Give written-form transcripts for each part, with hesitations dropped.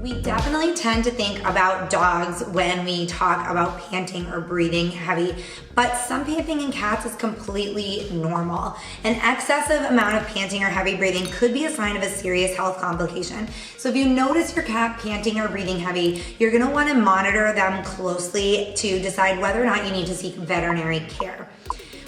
We definitely tend to think about dogs when we talk about panting or breathing heavy, but some panting in cats is completely normal. An excessive amount of panting or heavy breathing could be a sign of a serious health complication. So if you notice your cat panting or breathing heavy, you're gonna wanna monitor them closely to decide whether or not you need to seek veterinary care.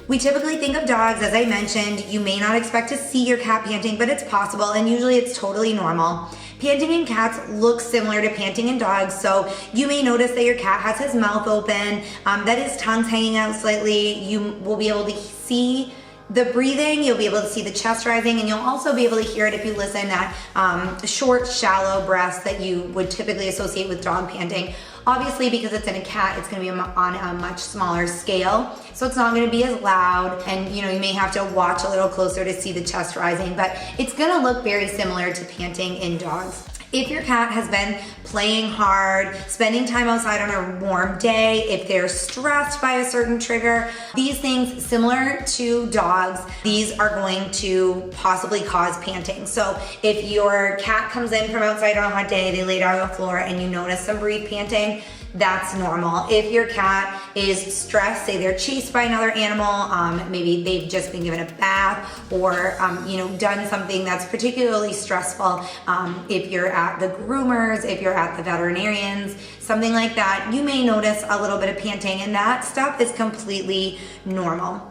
We typically think of dogs, as I mentioned, you may not expect to see your cat panting, but it's possible, and usually it's totally normal. Panting in cats looks similar to panting in dogs, so you may notice that your cat has his mouth open, that his tongue's hanging out slightly. You will be able to see the breathing, you'll be able to see the chest rising, and you'll also be able to hear it if you listen at short, shallow breaths that you would typically associate with dog panting. Obviously, because it's in a cat, it's gonna be on a much smaller scale, so it's not gonna be as loud, and you may have to watch a little closer to see the chest rising, but it's gonna look very similar to panting in dogs. If your cat has been playing hard, spending time outside on a warm day, if they're stressed by a certain trigger, these things similar to dogs, these are going to possibly cause panting. So if your cat comes in from outside on a hot day, they lay down on the floor and you notice some brief panting, that's normal. If your cat is stressed, say they're chased by another animal, maybe they've just been given a bath or done something that's particularly stressful, if you're at the groomers, if you're at the veterinarians, something like that, you may notice a little bit of panting, and that stuff is completely normal.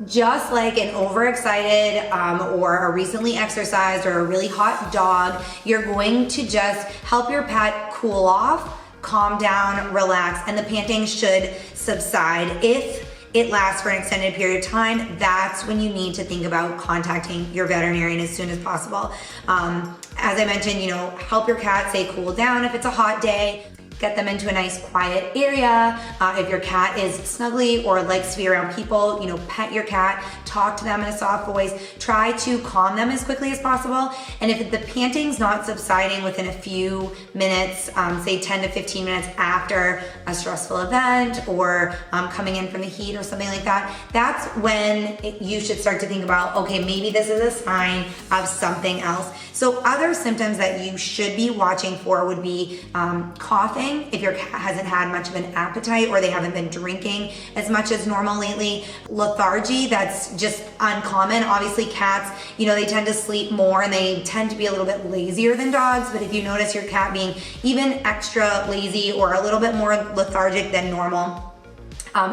Just like an overexcited or a recently exercised or a really hot dog, you're going to just help your pet cool off, calm down, relax, and the panting should subside. If it lasts for an extended period of time, that's when you need to think about contacting your veterinarian as soon as possible. As I mentioned, help your cat say cool down if it's a hot day. Get them into a nice quiet area. If your cat is snuggly or likes to be around people, pet your cat, talk to them in a soft voice, try to calm them as quickly as possible. And if the panting's not subsiding within a few minutes, say 10 to 15 minutes after a stressful event or coming in from the heat or something like that, that's when you should start to think about, okay, maybe this is a sign of something else. So other symptoms that you should be watching for would be coughing, if your cat hasn't had much of an appetite or they haven't been drinking as much as normal lately. Lethargy, that's just uncommon. Obviously cats, they tend to sleep more and they tend to be a little bit lazier than dogs, but if you notice your cat being even extra lazy or a little bit more lethargic than normal,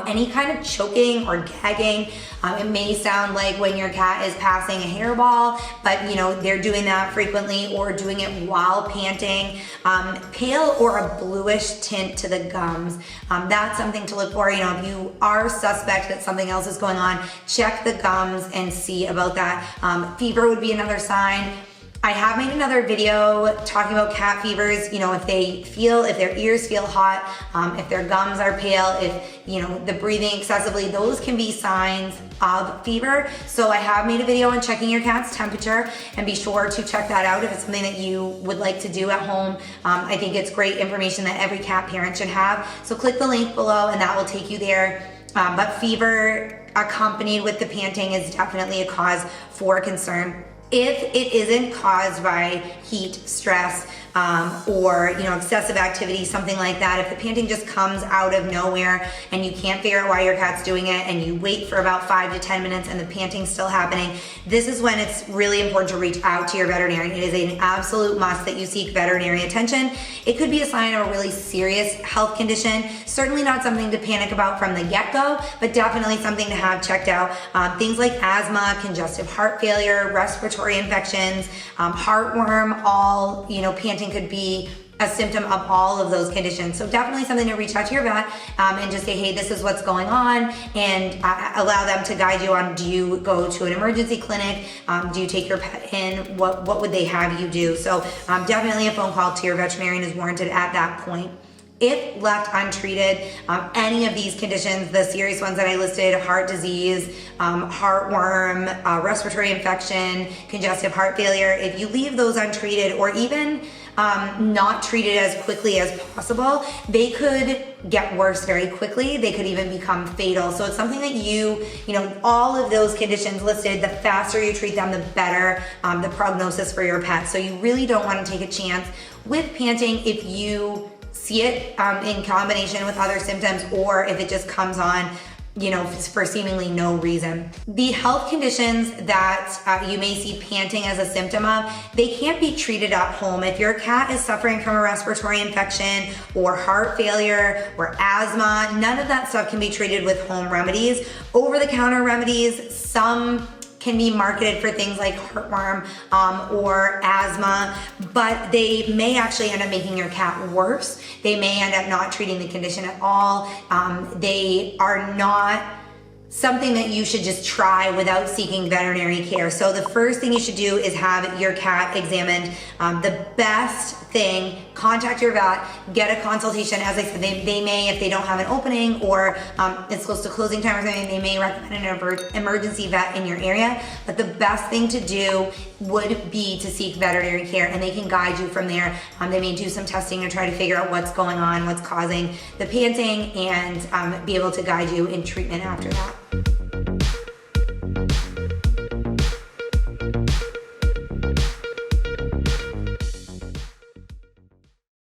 any kind of choking or gagging, it may sound like when your cat is passing a hairball, but they're doing that frequently or doing it while panting. Pale or a bluish tint to the gums, that's something to look for. If you are suspect that something else is going on, check the gums and see about that. Fever would be another sign. I have made another video talking about cat fevers, if their ears feel hot, if their gums are pale, if, the breathing excessively, those can be signs of fever. So I have made a video on checking your cat's temperature, and be sure to check that out if it's something that you would like to do at home. I think it's great information that every cat parent should have. So click the link below and that will take you there. But fever accompanied with the panting is definitely a cause for concern. If it isn't caused by heat, stress, or excessive activity, something like that, if the panting just comes out of nowhere and you can't figure out why your cat's doing it and you wait for about 5 to 10 minutes and the panting's still happening, this is when it's really important to reach out to your veterinarian. It is an absolute must that you seek veterinary attention. It could be a sign of a really serious health condition. Certainly not something to panic about from the get-go, but definitely something to have checked out. Things like asthma, congestive heart failure, respiratory infections, heartworm, all, panting could be a symptom of all of those conditions. So definitely something to reach out to your vet and just say, hey, this is what's going on, and allow them to guide you on, do you go to an emergency clinic? Do you take your pet in? What would they have you do? So definitely a phone call to your veterinarian is warranted at that point. If left untreated, any of these conditions, the serious ones that I listed, heart disease, heartworm, respiratory infection, congestive heart failure, if you leave those untreated or even not treated as quickly as possible, they could get worse very quickly. They could even become fatal. So it's something that you know, all of those conditions listed, the faster you treat them, the better the prognosis for your pet. So you really don't want to take a chance with panting if you see it in combination with other symptoms, or if it just comes on, you know, for seemingly no reason. The health conditions that you may see panting as a symptom of, they can't be treated at home. If your cat is suffering from a respiratory infection or heart failure or asthma, none of that stuff can be treated with home remedies. Over-the-counter remedies, some can be marketed for things like heartworm or asthma, but they may actually end up making your cat worse. They may end up not treating the condition at all. They are not something that you should just try without seeking veterinary care. So the first thing you should do is have your cat examined. The best thing, contact your vet, get a consultation. As I said, they may, if they don't have an opening or it's close to closing time or something, they may recommend an emergency vet in your area. But the best thing to do would be to seek veterinary care, and they can guide you from there. They may do some testing to try to figure out what's going on, what's causing the panting, and be able to guide you in treatment after that.